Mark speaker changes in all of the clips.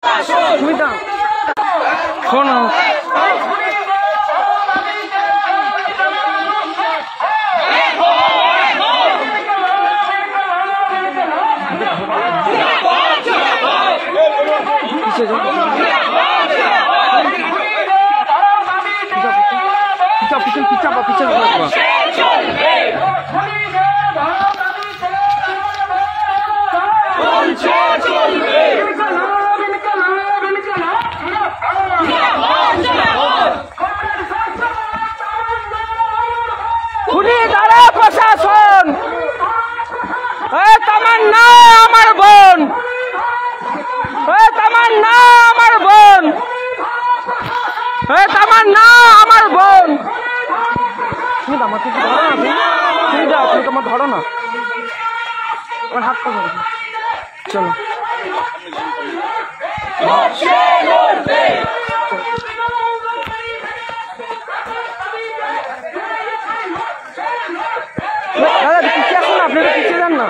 Speaker 1: সুমিতা শোনো, পিছন প্রশাসন, তামান্না আমার বোন, তামান্না আমার বোন, তামান্না আমার বোন। তুমি আমাকে ধরো না, তুমি যাও, তুমি তোমার ধরো না, আমার হাতটা ধরো। চলো দাদা পিছিয়ে আসুন না, আপনারা পিছিয়ে যান না,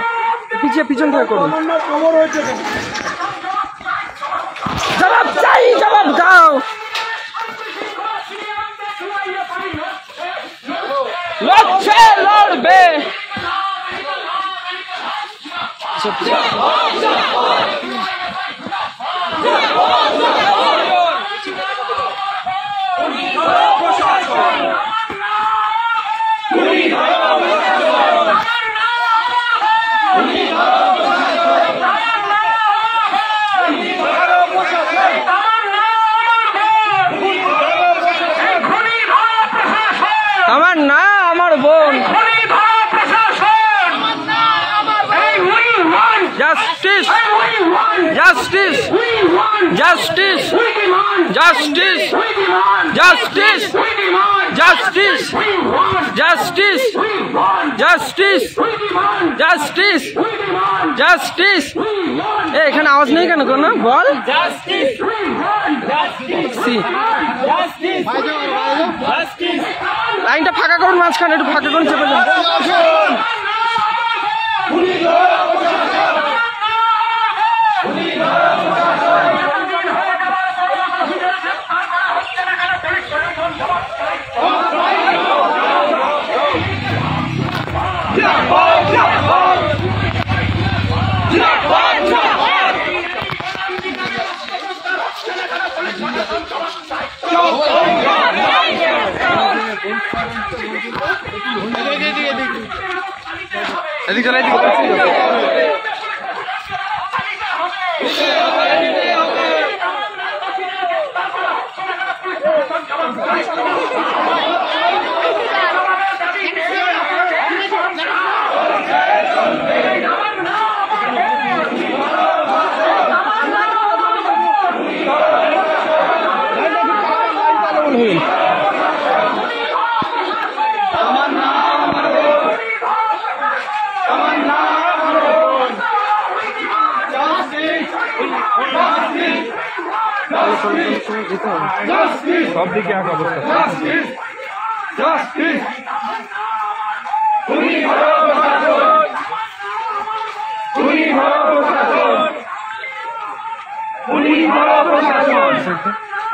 Speaker 1: পিছন থেকে করুন। জবাব চাই, জবাব দাও। লড়ছে লড়বে, আমার না আমার বোন। Justice, justice, justice, justice, justice, justice, justice, justice, justice, justice. এখানে আওয়াজ নেই কেন? কোনো বল। লাইনটা ফাঁকা করুন, মাঝখানে একটু ফাঁকা করুন, চেপে যান। এদিকে চলে, এদিকে সব দিকে এক অবস্থা।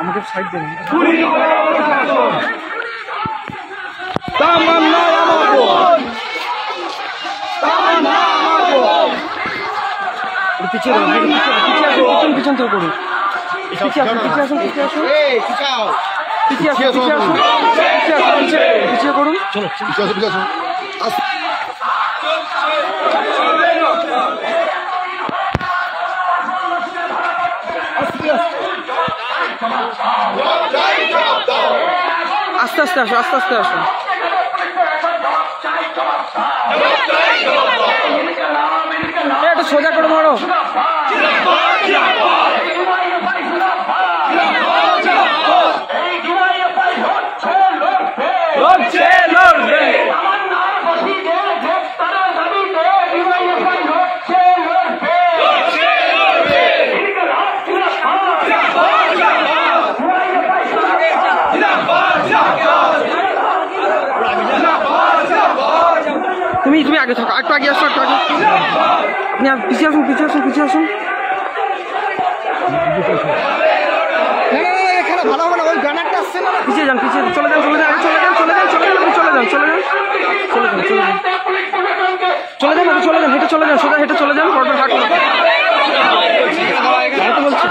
Speaker 1: আমাকে সাইড দেন। তামান্না আমার বোন, তামান্না আমার বোন। পিছিয়ে পিছন থেকে করুন। পিছিয়ে আসুন, পিছিয়ে আসুন, পিছিয়ে আসুন, পিছিয়ে আসুন, পিছিয়ে আসুন, পিছিয়ে করুন। চলো পিছিয়ে আসুন, পিছিয়ে আসুন। আস্তে আস্তে আসো, আস্তে আস্তে আসো। একটু সোজা করে ধরো। তুমি আগে থাকো, একটু আগে আসো, একটু আগে। আপনি পিছিয়ে আসুন, পিছিয়ে আসুন, পিছিয়ে আসুন। এখানে ভালো হবে না, ওই ব্যানারটা আসছে না, পিছিয়ে যান, পিছিয়ে চলে যান, চলে যান, চলে যান, চলে যান, চলে যান, চলে যান, চলে যান, চলে যান, চলে যান, চলে যান, চলে যান, হেঁটে চলে যান, সোজা হেঁটে চলে যান, পরপর হাঁট করুন। বলছি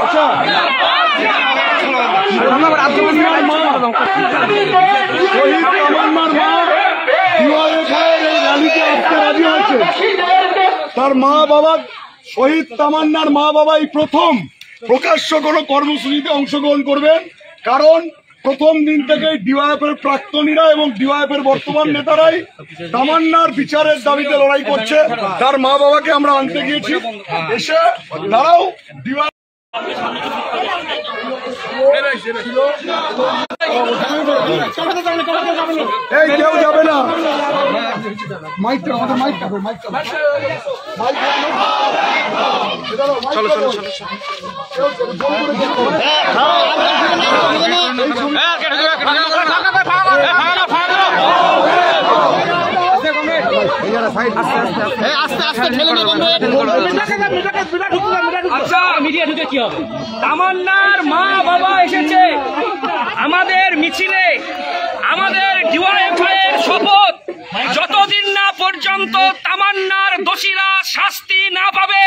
Speaker 1: আচ্ছা
Speaker 2: তার মা বাবা শহীদ তামান্নার মা বাবাই প্রথম প্রকাশ্য কোনো কর্মসূচিতে অংশগ্রহণ করবেন, কারণ প্রথম দিন থেকে ডিওয়াইএফের প্রাক্তনীরা এবং ডিওয়াইএফের বর্তমান নেতারাই তামান্নার বিচারের দাবিতে লড়াই করছে। তার মা বাবাকে আমরা আনতে গিয়েছি, এসে তারাও এই কেউ যাবে না, মাইকটা আমাদের মাইকটা চলো চলো চলো
Speaker 3: আচ্ছা মিডিয়া ঢুকে কি হবে? তামান্নার মা বাবা এসেছে আমাদের মিছিলে, আমাদের ডিওয়াইএফআইয়ের শপথ যতদিন না পর্যন্ত তামান্নার দোষীরা শাস্তি না পাবে,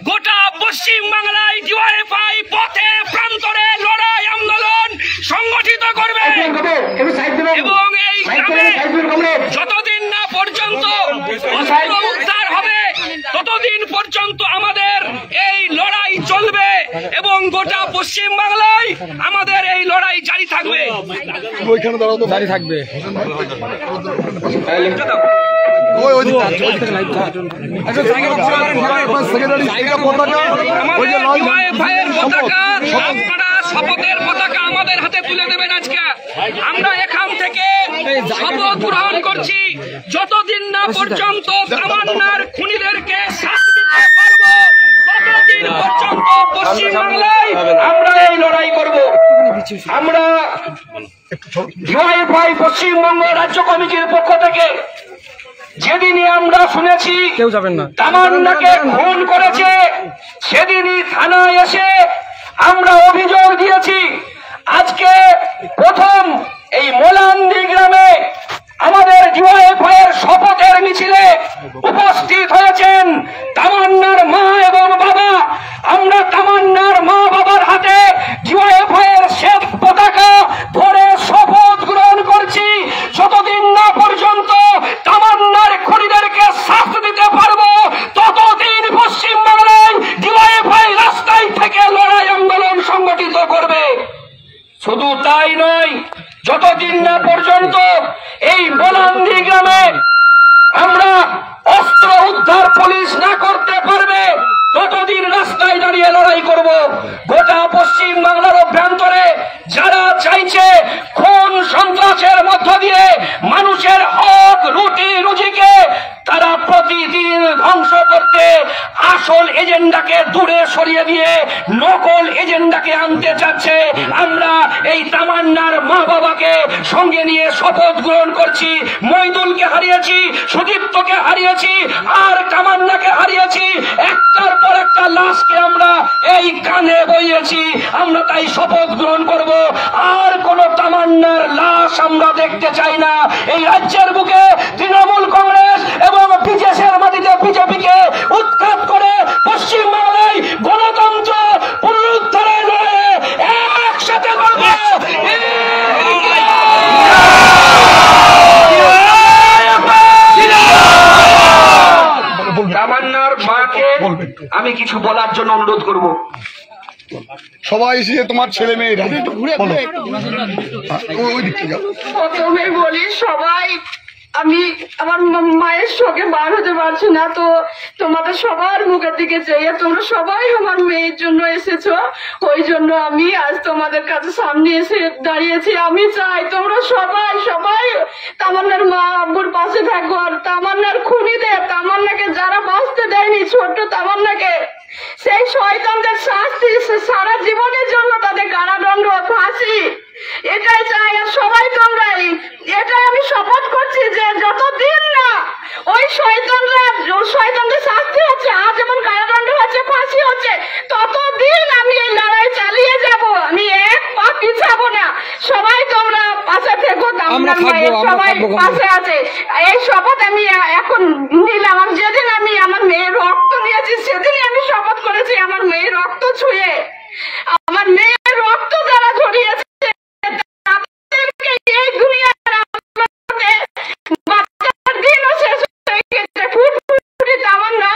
Speaker 3: গোটা পশ্চিম বাংলায় ডিওয়াইএফআই পথে প্রান্তরে লড়াই আন্দোলন সংগঠিত করবে এবং এই গ্রামে যতদিন না পর্যন্ত অস্ত্র উদ্ধার হবে ততদিন পর্যন্ত আমাদের এই লড়াই চলবে এবং গোটা পশ্চিম বাংলায় আমাদের এই লড়াই জারি থাকবে।
Speaker 2: ওইখানে দাঁড়াও তো, জারি থাকবে।
Speaker 3: আপনারা শপথের পতাকা আমাদের হাতে তুলে দেবেন। আজকে আমরা এখান থেকে শপথ গ্রহণ করছি, যতদিন না পর্যন্ত তামান্নার খুনিদেরকে শাস্তি দিতে পারবো ততদিন পর্যন্ত পশ্চিম বাংলায় আমরা এই লড়াই করব। আমরা ডিওয়াইএফআই পশ্চিমবঙ্গ রাজ্য কমিটির পক্ষ থেকে যেদিনই আমরা শুনেছি
Speaker 1: কেউ যাবেন না,
Speaker 3: তামান্নাকে খুন করেছে, সেদিনই থানায় এসে আমরা অভিযোগ দিয়েছি। আজকে প্রথম এই মোলান্দি গ্রামে আমাদের ডিওয়াইএফআইয়ের শপথের মিছিলে উপস্থিত হয়েছেন তামান্নার মা এবং বাবা। আমরা তামান্নার মা বাবার হাতে ডিওয়াইএফআইয়ের শ্বেত পতাকা ধরে শপথ গ্রহণ করছি, যতদিন না পর্যন্ত তামান্নার খুনিদেরকে শাস্তি দিতে পারবো ততদিন পশ্চিম বাংলায় ডিওয়াইএফআই রাস্তায় থেকে লড়াই আন্দোলন সংগঠিত করবে। শুধু তাই নয়, যতদিন না পর্যন্ত এই মোলান্দি গ্রামে আমরা অস্ত্র উদ্ধার পুলিশ না করতে পারবে ততদিন রাস্তায় দাঁড়িয়ে লড়াই করব। গোটা পশ্চিম বাংলার অভ্যন্তরে যারা চাইছে খুন সন্ত্রাসের মধ্য দিয়ে মানুষের হক রুটি রুজিকে তারা প্রতিদিন ধ্বংস করতে আসল এজেন্ডাকে দূরে সরিয়ে দিয়ে নকল এজেন্ডাকে আনতে চাচ্ছে, আমরা এই তামান্নার মা বাবাকে সঙ্গে নিয়ে শপথ গ্রহণ করছি। মইদুলকে হারিয়েছি, সুদীপ্তকে হারিয়েছি, আর তামান্নাকে হারিয়েছি। একটার পর একটা লাশকে আমরা এই কানে বইয়েছি। আমরা তাই শপথ গ্রহণ করব, আর কোন তামান্নার লাশ আমরা দেখতে চাই না। এই রাজ্যের বুকে তৃণমূল কংগ্রেস এবং বিজেপির মাটিতে বিজেপিকে উৎখাত করে পশ্চিম বাংলায় গণতন্ত্র পুনরুদ্ধারের লড়াইয়ে একসাথে করব। তামান্নার মাকে আমি কিছু বলার জন্য অনুরোধ করব।
Speaker 2: সবাই এসে তোমার ছেলে মেয়েরা
Speaker 4: প্রথমে বলি সবাই, আমি আমার মায়ের শোকে বার হতে পারছি না, তো তোমাদের সবার মুখের দিকে চেয়ে তোমরা সবাই আমার মেয়ের জন্য এসেছো, ওই জন্য আমি আজ তোমাদের কাছে সামনে এসে দাঁড়িয়েছি। আমি চাই তোমরা সবাই সবাই তামান্নার মা আব্বুর পাশে থাকো, আর তামান্নার খুনিদের, তামান্নাকে যারা বাঁচতে দেয়নি, ছোট্ট তামান্নাকে, সেই শয়তানদের শাস্তি সারা জীবনের জন্য তাদের কারাদণ্ড ফাঁসি, এটাই চাই। আর সবাই তোমরাই, এটাই আমি শপথ করছি যে যতদিন না ওই শয়তানদের শাস্তি হচ্ছে, আজ যেমন কারাদণ্ড আমার মায়ের সবাই পাশে আছে। এই শপথ আমি এখন নিলাম। আমি যেদিন আমি আমার মেয়ের রক্ত নিয়েছি সেদিনই আমি শপথ করেছি আমার মেয়ের রক্ত ছুঁয়ে, আমার মেয়ের রক্ত যারা ঝরিয়েছে তাদেরকে এই দুনিয়ার বাচ্চার দিনও শেষ হয়ে গেছে। ফুটফুটি তামান্না,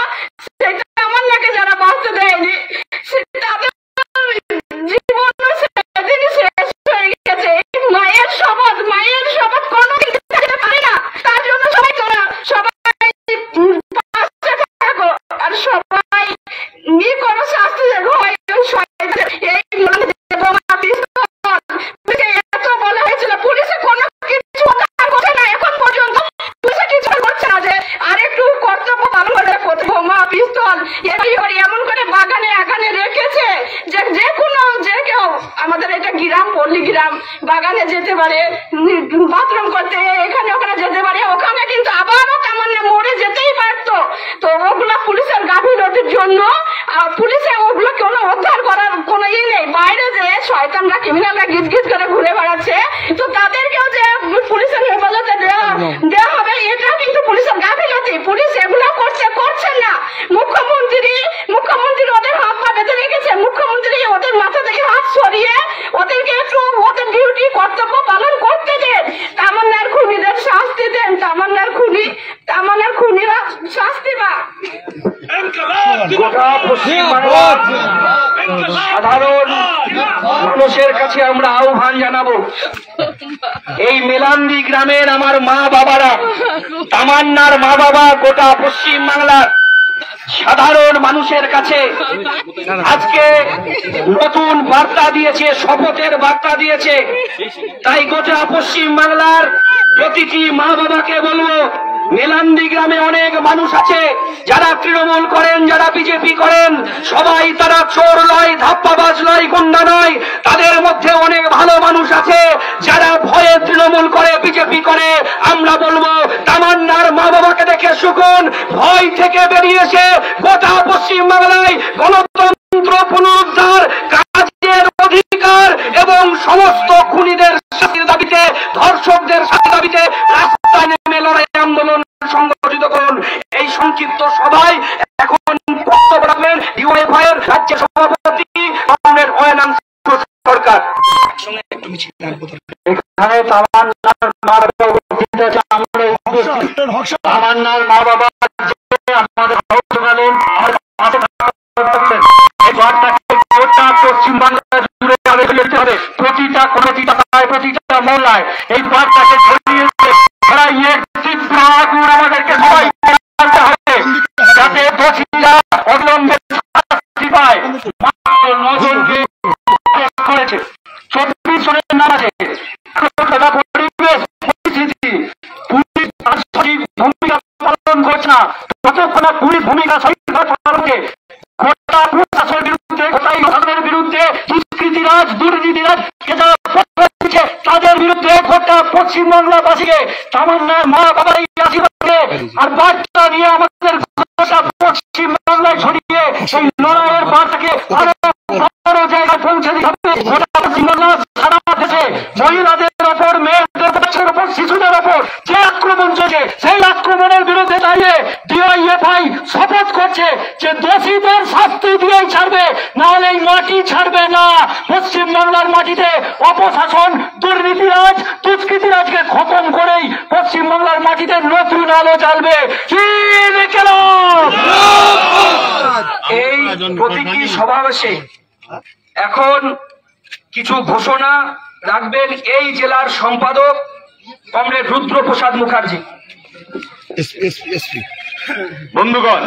Speaker 4: সেই তামান্নাকে যারা বাঁচতে দেয়নি তাদের জীবন সেদিনই শেষ হয়ে গেছে। মায়ের শপথ কোনো কিছু থাকতে পারে না। তার জন্য সবাই সবাই পাশে থাকো আর সবাই কোনো শাস্তি হয় এই এত বলা হয়েছিল, পুলিশে কোনো কিছু করছে না এখন পর্যন্ত, পুলিশে কিছু করছে না যে আর একটু কর্তব্য পালন করে বোমা পিস্তল এমন করে বাগানে আগানে রেখেছে যে কেউ আমাদের এটা গ্রাম পল্লী গ্রাম, বাগানে যেতে পারে, বাথরুম করতে এখানে ওখানে যেতে পারে। ওখানে কিন্তু আবারও তামান্না মরে যেতেই পারতো। তো ওগুলা পুলিশের গাফিলতির জন্য পুলিশে ওগুলো কোনো উদ্ধার করার কোনো নেই। বাইরে যে শয়তানরা ক্রিমিনালরা গিট গিট করে ঘুরে বেড়াচ্ছে, তো তাদেরকেও যে পুলিশের হেফাজতে দেওয়া হবে এটাও কিন্তু পুলিশের গাফিলতি। পুলিশ এগুলো করছেন না। মুখ্যমন্ত্রী ওদের হাত পা বেঁধে রেখেছে। মুখ্যমন্ত্রী ওদের মাথা থেকে হাত সরিয়ে ওদেরকে একটু ওদের ডিউটি কর্তব্য পালন করতে দেন। তামান্নার খুনিদের শাস্তি দেন। তামান্নার খুনিরা শাস্তি পাক।
Speaker 3: গোটা পশ্চিমবাংলার সাধারণ মানুষের কাছে আমরা আহ্বান জানাবো, এই মেলান্দি গ্রামের আমার মা বাবারা, তামান্নার মা বাবা, গোটা পশ্চিমবাংলার সাধারণ মানুষের কাছে আজকে নতুন বার্তা দিয়েছে, শপথের বার্তা দিয়েছে। তাই গোটা পশ্চিমবাংলার প্রতিটি মা বাবাকে বলবো, মেলান্দি গ্রামে অনেক মানুষ আছে যারা তৃণমূল করেন, যারা বিজেপি করেন, সবাই তারা চোর নয়, ধাপ্পাবাজ নয়, গুন্ডা নয়। তাদের মধ্যে অনেক ভালো মানুষ আছে যারা ভয়ে তৃণমূল করে, বিজেপি করে। আমরা বলবো তামান্নার মা বাবাকে দেখে শিখুন, ভয় থেকে বেরিয়েছে গোটা পশ্চিমবাংলায় গণতন্ত্র পুনরুদ্ধার, কাজের অধিকার এবং সমস্ত খুনিদের শাস্তির দাবিতে, ধর্ষকদের শাস্তির দাবিতে রাস্তায় নেমে লড়াই আন্দোলন সংগঠিত করুন। এই সংক্ষিপ্ত সভায় এখন বক্তব্য রাখবেন ডিওয়াইএফআই এর রাজ্য সভাপতি কমরেড অয়নাং সরকার। এখানে তামান্নার মা বাবা আমাদের পশ্চিমবাংলা জুড়ে যেতে হবে। প্রতিটা প্রতিটা মহল্লায় এই বার্তাকে ছড়িয়েছে তীব্র আগুন আমাদেরকে সবাই হবে, যাতে দোষীরা অবিলম্বে শাস্তি পায়। মাত্র 9 জনকে করেছে, 24 জনের নাম আছে। পরিবেশ পরিস্থিতি পুলিশ সঠিক ভূমিকা পালন করছে না। যতক্ষণ না পুলিশ ভূমিকা সঠিক পালন করে গোটা প্রশাসনের বিরুদ্ধে, গোটা শাসনের বিরুদ্ধে দুষ্কৃতিরাজ, দুর্নীতিরাজ তাদের বিরুদ্ধে গোটা পশ্চিমবাংলাবাসীকে তামান্নার মা বাবাই আশীর্বাদে আর বার্তা নিয়ে আমাদের গোটা পশ্চিমবাংলায় ছড়িয়ে সেই লড়াইয়ের বার্তাকে আরো বড় জায়গায় পৌঁছে দিতে হবে। গোটা পশ্চিমবাংলা সারা দেশে মহিলাদের ওপর, মেয়েদের বাচ্চার ওপর, শিশুদের ওপর যে আক্রমণ চলছে, সেই আক্রমণের বিরুদ্ধে দাঁড়িয়ে ডিওয়াইএফআই শপথ করছে যে দোষীদের শাস্তি দিয়েই ছাড়বে, নাহলে এই মাটি ছাড়বে না। পশ্চিমবাংলার মাটিতে অপশাসন, দুর্নীতিরাজ, দুষ্কৃতিরাজকে খতম করেই পশ্চিমবাংলার মাটিতে নতুন আলো জ্বালবে। এই প্রতীকী সমাবেশে এখন কিছু ঘোষণা রাখবেন এই জেলার সম্পাদক কমরেড রুদ্রপ্রসাদ মুখার্জি।
Speaker 5: বন্ধুগণ,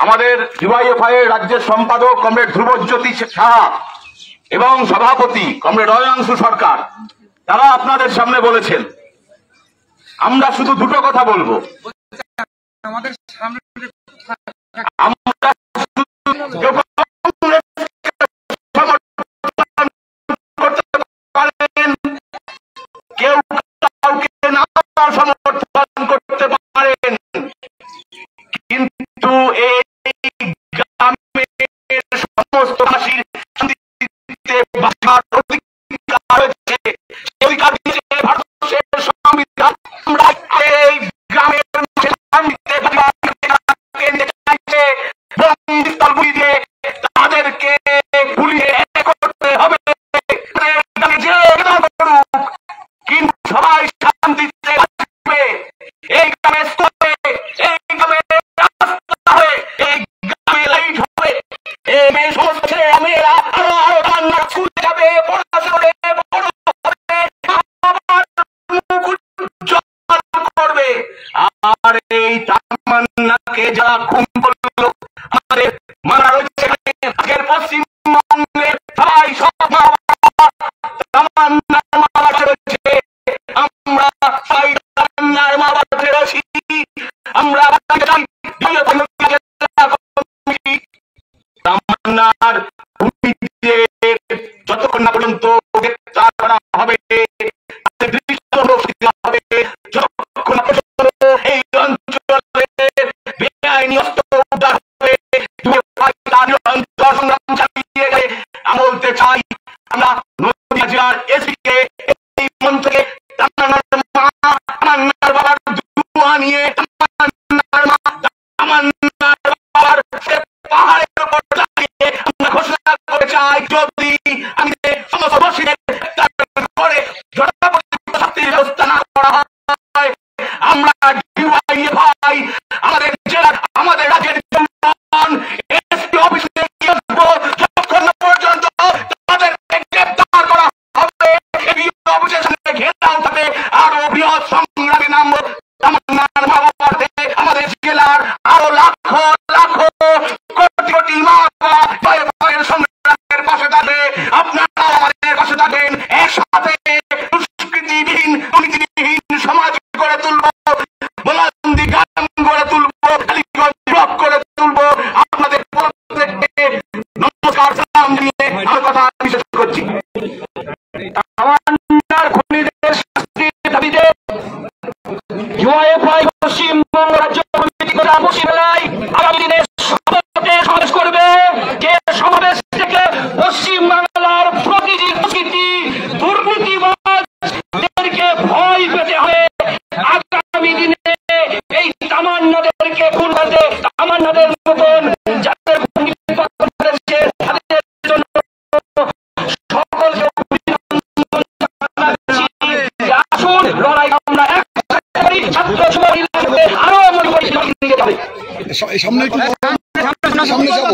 Speaker 5: আমাদের ডিওয়াইএফআই এর রাজ্যের সম্পাদক কমরেড ধ্রুবজ্যোতি সাহা এবং সভাপতি কমরেড অয়নাংশু সরকার, তারা আপনাদের সামনে বলেছেন আমরা শুধু দুটো কথা বলবো। আমরা কেউ কাউকে না সমর্থন করতে পারেন, কিন্তু এই গ্রামের সমস্ত বাসীর শান্তিতে বাঁচার অধিকার রয়েছে। অধিকার দিয়েছে ভারতবর্ষের মারা রয়েছে আজকের পশ্চিমবঙ্গে সবাই সব মা বাবা তামান্নার মা বাবা রয়েছে। আমরা সবাই তামান্নার মা বাবা রয়েছি। আমরা তামান্নার যতক্ষণ না পর্যন্ত গ্রেপ্তার করা হবে, যতক্ষণ না পর্যন্ত এই অঞ্চলে বেআইনি অস্ত্র উদ্ধার হবে, সংগ্রাম চালিয়ে গেলে আমরা বলতে চাই, আমরা নদীয়া জেলার এসপিকে এই মঞ্চে তামান্নার মা তামান্নার বাবার দুয়া নিয়ে তামান্নার মা তামান্নার বাবার পাহাড়ের উপর দাঁড়িয়ে আমরা ঘোষণা করে চাই, যদি আমি সমস্ত দোষীদের করে শাস্তির ব্যবস্থা না করা হয়, আমরা ভাই আমাদের জেলার আমাদের রাজ্যের এসপি অফিসে যতক্ষণ পর্যন্ত তাদেরকে গ্রেপ্তার করা হবে, অফিসের সামনে ঘেরাও থাকে আরো বৃহৎ সংগ্রামে নামবো। তামান্নার মা বাবাতে আমাদের জেলার আরো লাখো লাখো কোটি কোটি মা বাবা সংগ্রামের পাশে থাকবে। আপনারা আমাদের পাশে থাকেন। একসাথে দুষ্কৃতিবিহীন দুর্নীতিবিহীন সমাজ গড়ে তুলবো, মোলান্দি গ্রাম গড়ে তুলবো, কালীগঞ্জ ব্লক গড়ে তুলবো। আপনাদের প্রত্যেককে নমস্কার সালাম জানিয়ে আমার কথা বিশেষ করছি। তামান্নার খুনিদের শাস্তির দাবিতে ইউআইএফআই পশ্চিমবঙ্গ রাজ্য কমিটি বসিবেলায় আগামী দিনে সমাবেশ করবে। যে সমাবেশ থেকে পশ্চিম বাংলার প্রতিটি দুষ্কৃতী দুর্নীতিবাজদেরকে ভয় পেতে হবে। আগামী দিনে এই তামান্নাদেরকে খুন করতে তামান্নাদের মতন যাদের করেছে তাদের জন্য সকলকে অভিনন্দন জানাচ্ছি। আসুন লড়াই আমরা একসাথে করি। ছাত্র সমাজ আরো নিয়ে যাবে।
Speaker 2: সামনে একটু সামনে যাবো।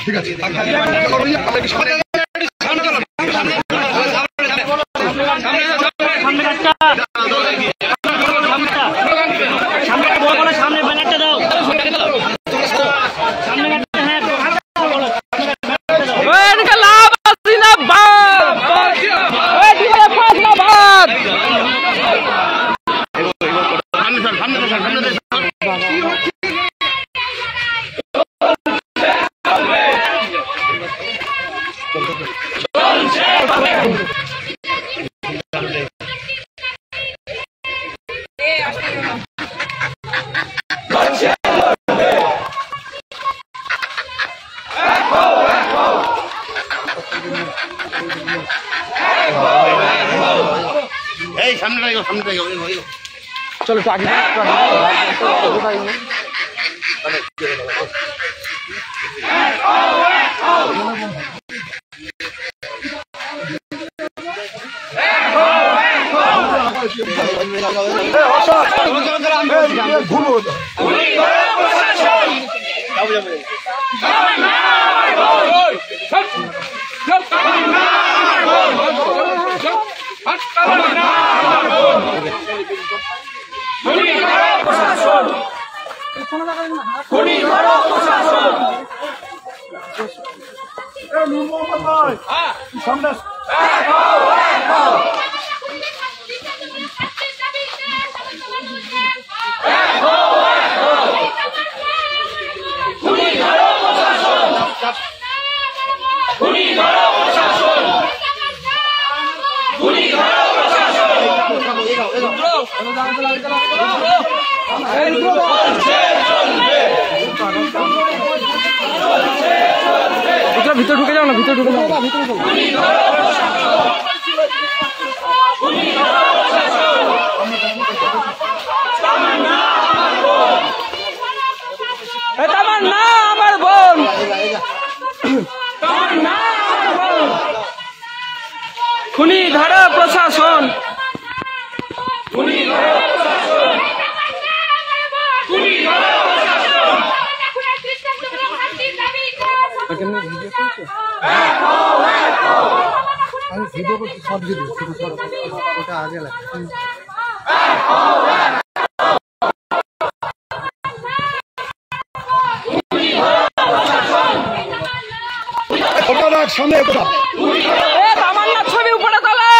Speaker 2: ঠিক আছে
Speaker 1: সামনে ব্যানারটা দাও, সামনে
Speaker 5: এই সামনে
Speaker 1: চলো একটু আগে ভিতরে ঢুকে যাও না, ভিতরে ঢুকে যাও, ভিতরে যাও। তামান্না আমার বোন, খুনি ধরো প্রশাসন,
Speaker 6: আমি ভিডিও করছি, শর্ট ভিডিও, ওটা আগে লাগে।
Speaker 2: সামনে
Speaker 1: তামান্নার ছবি উপরে তোলো।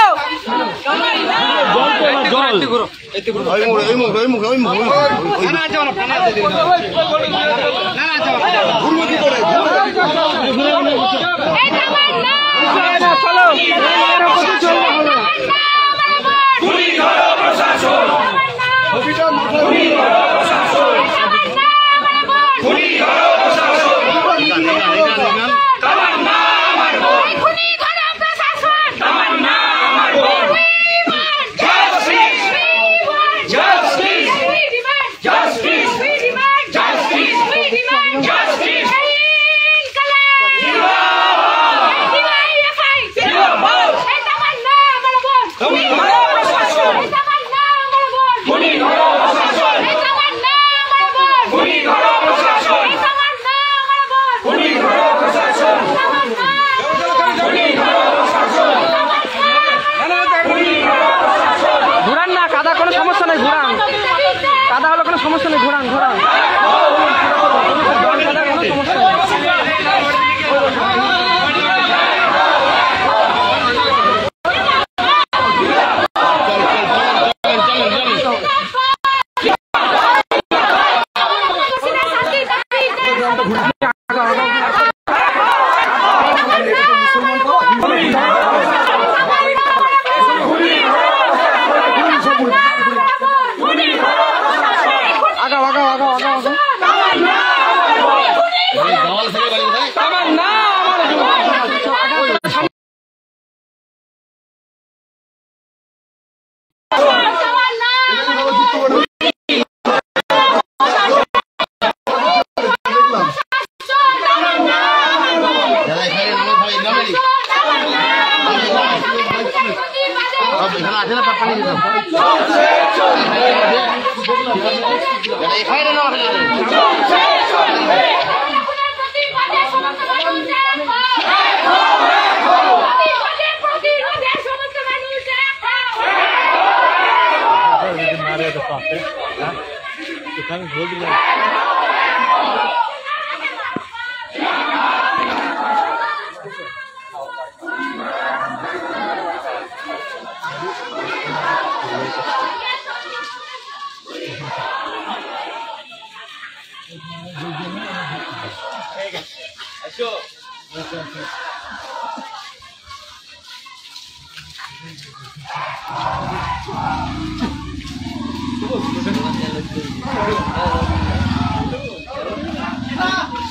Speaker 1: ঘোরান না, কাদা কোনো সমস্যা নেই, ঘোরান, কাদা হলো কোনো সমস্যা নেই, ঘোরান ঘোরান, কাদা কোনো সমস্যা নেই।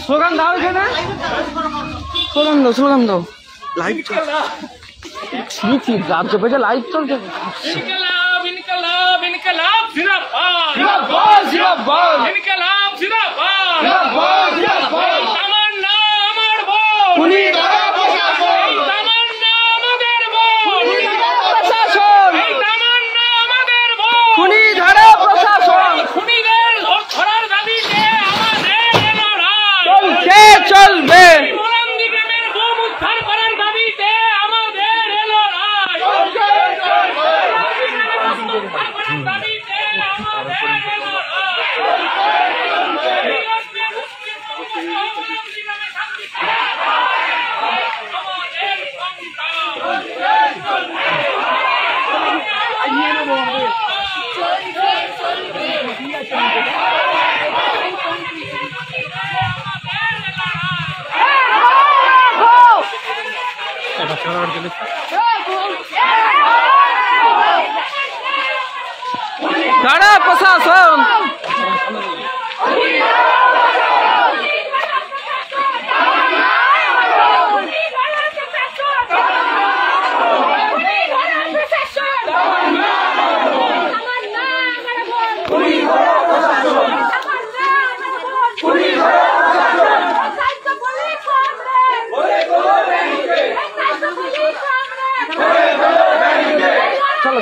Speaker 1: স্লোগান দাও, এখানে স্লোগান দাও, স্লোগান দাও। লাইভ রাত চেপেছে, লাইভ চলছে।
Speaker 7: ইনকলাব ইনকলাব ইনকলাব জিন্দাবাদ
Speaker 1: জিন্দাবাদ জিন্দাবাদ
Speaker 7: ইনকলাব জিন্দাবাদ
Speaker 1: জিন্দাবাদ জিন্দাবাদ।
Speaker 7: তামান্না আমার বোন,
Speaker 1: খুনি ধরো প্রশাসন,
Speaker 7: তামান্না আমাদের বোন,
Speaker 1: খুনি ধরো প্রশাসন,
Speaker 7: তামান্না আমাদের বোন,
Speaker 1: খুনি ধরো প্রশাসন।
Speaker 7: খুনিদের ধরার দাবিতে আমাদের লড়াই
Speaker 1: চলছে চলবে,
Speaker 7: মোলান্দি গ্রামের বোম উদ্ধার করার দাবিতে আমাদের লড়াই চলছে চলবে, উদ্ধার করার দাবিতে আমাদের
Speaker 1: ধরো প্রশাসন,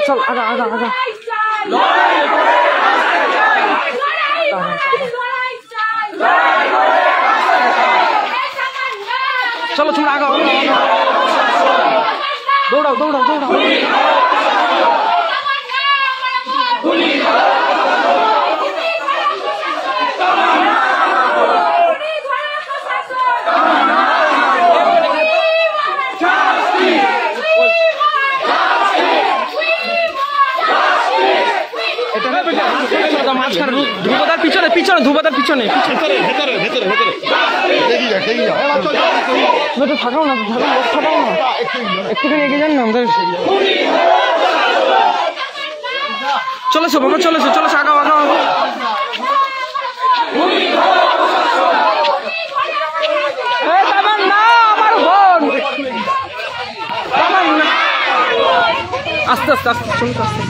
Speaker 1: চল আগা আগা আগা চলো তোমরা আগা দৌড়াও দৌড়াও দৌড়াও ধ্রুবদার পিছনে পিছনে ধ্রুবদার পিছনে থাকাও না থাকাও না একটুখানি এগিয়ে যান না আমাদের চলেছো বাবা চলেছো চলেছো আগাও আগাও আমার বোন আস্তে আস্তে আস্তে চলতে আস্তে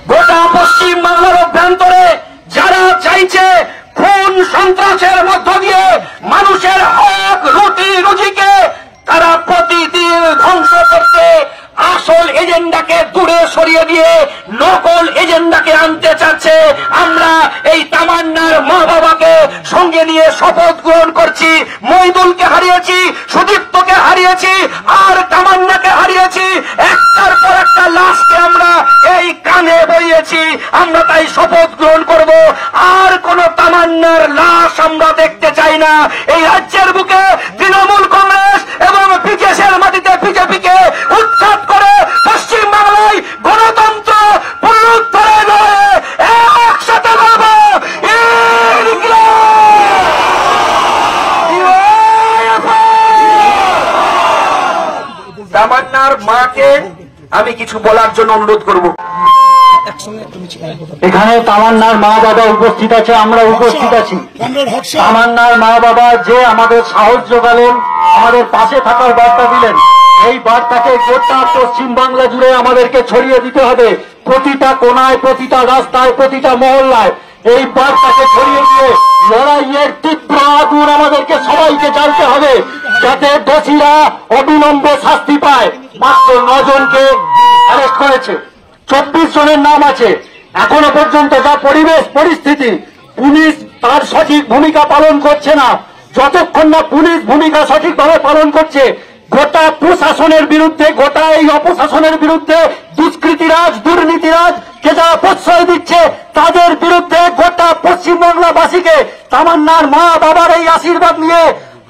Speaker 3: গোটা পশ্চিম বাংলার অভ্যন্তরে যারা চাইছে খুন সন্ত্রাসের মধ্য দিয়ে মানুষের হক রুটি রুজিকে তারা প্রতিদিন ধ্বংস করতে আসল এজেন্ডাকে দূরে সরিয়ে দিয়ে নকল এজেন্ডাকে আনতে চাচ্ছে। আমরা এই তামান্নার মা বাবাকে সঙ্গে নিয়ে শপথ গ্রহণ করছি। মইদুলকে হারিয়েছি, সুদীপ্তকে হারিয়েছি, আর তামান্নাকে হারিয়েছি। একটার পর একটা লাশকে আমরা এই কানে বইয়েছি। আমরা তাই শপথ গ্রহণ করব, আর কোন তামান্নার লাশ আমরা দেখতে চাই না। এই রাজ্যের বুকে তৃণমূল কংগ্রেস এবং বিদেশের মাটিতে বিজেপিকে উৎখাত করে পশ্চিম বাংলায় গণতন্ত্র পুনরুদ্ধারে নয় একসাথে করব। তামান্নার মাকে আমি কিছু বলার জন্য অনুরোধ করব।
Speaker 8: এখানে তামান্নার মা বাবা উপস্থিত আছে, আমরা উপস্থিত আছি। তামান্নার মা বাবা যে আমাদের সাহস যোগালেন, আমাদের পাশে থাকার বার্তা দিলেন, এই বার্তাকে গোটা পশ্চিম বাংলা জুড়ে আমাদেরকে ছড়িয়ে দিতে হবে। প্রতিটা কোনায়, প্রতিটা রাস্তায়, প্রতিটা মহল্লায় এই বার্তাকে ছড়িয়ে দিয়ে লড়াইয়ের তীব্র আগুন আমাদেরকে সবাইকে জ্বালতে হবে, যাতে দোষীরা অবিলম্বে শাস্তি পায়। মাত্র 9 জনকে অ্যারেস্ট করেছে, 24 জনের নাম আছে। এখনো পর্যন্ত যা পরিবেশ পরিস্থিতি, পুলিশ তার সঠিক ভূমিকা পালন করছে না। যতক্ষণ না পুলিশ ভূমিকা সঠিকভাবে পালন করছে, গোটা প্রশাসনের বিরুদ্ধে, গোটা এই অপশাসনের বিরুদ্ধে, দুষ্কৃতিরাজ দুর্নীতিরাজ কে যারা প্রশ্রয় দিচ্ছে তাদের বিরুদ্ধে গোটা পশ্চিমবাংলাবাসীকে তামান্নার মা বাবার এই আশীর্বাদ নিয়ে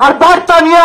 Speaker 8: আর বার্তা নিয়ে